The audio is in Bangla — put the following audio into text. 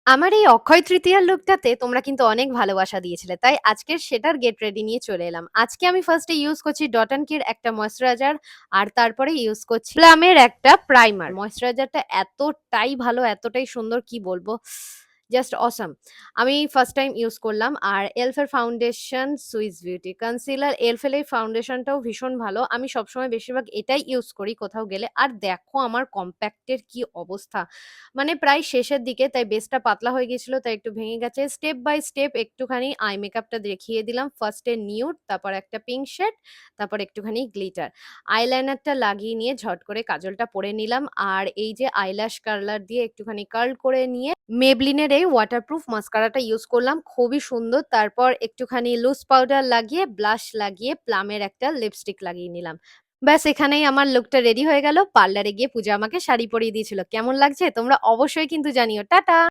আমার এই অক্ষয় তৃতীয়ার লুকটাতে তোমরা কিন্তু অনেক ভালোবাসা দিয়েছিলে। তাই আজকের সেটার গেট রেডি নিয়ে চলে এলাম। আজকে আমি ফার্স্টে ইউজ করছি ডট অ্যান্ড কির একটা ময়েশ্চারাইজার আর তারপরে ইউজ করছি প্লামের একটা প্রাইমার। ময়েশ্চারাইজারটা এতটাই ভালো, এতটাই সুন্দর কি বলবো? Just awesome! আমি ফার্স্ট টাইম ইউজ করলাম। আর এলফ এর foundation Swiss beauty concealer. Elf এর এই ফাউন্ডেশনটাও ভীষণ ভালো। আমি সবসময় বেশিরভাগ এটাই ইউজ করি কোথাও গেলে। আর দেখো আমার কম্প্যাক্টের কি অবস্থা! মানে প্রায় শেষের দিকে তাই বেসটা পাতলা হয়ে গেছিল তাই একটু ভেঙে গেছে। স্টেপ বাই স্টেপ একটুখানি আই মেকআপটা দেখিয়ে দিলাম। ফার্স্টে নিউড, তারপর একটা পিঙ্ক শেড, তারপর একটুখানি গ্লিটার। আইলাইনারটা লাগিয়ে নিয়ে ঝট করে কাজলটা পরে নিলাম। আর এই যে আইল্যাশ কার্লার দিয়ে একটুখানি কার্ল করে নিয়ে মেবলিনের এই ওয়াটারপ্রুফ মাস্কারাটা ইউজ করলাম। খুবই সুন্দর। তারপর একটুখানি লুজ পাউডার লাগিয়ে ব্লাশ লাগিয়ে প্লামের একটা লিপস্টিক লাগিয়ে নিলাম। ব্যাস এখানেই আমার লুকটা রেডি হয়ে গেল। পার্লারে গিয়ে পূজা আমাকে শাড়ি পরিয়ে দিয়েছিল। কেমন লাগছে তোমরা অবশ্যই কিন্তু জানিও। টাটা!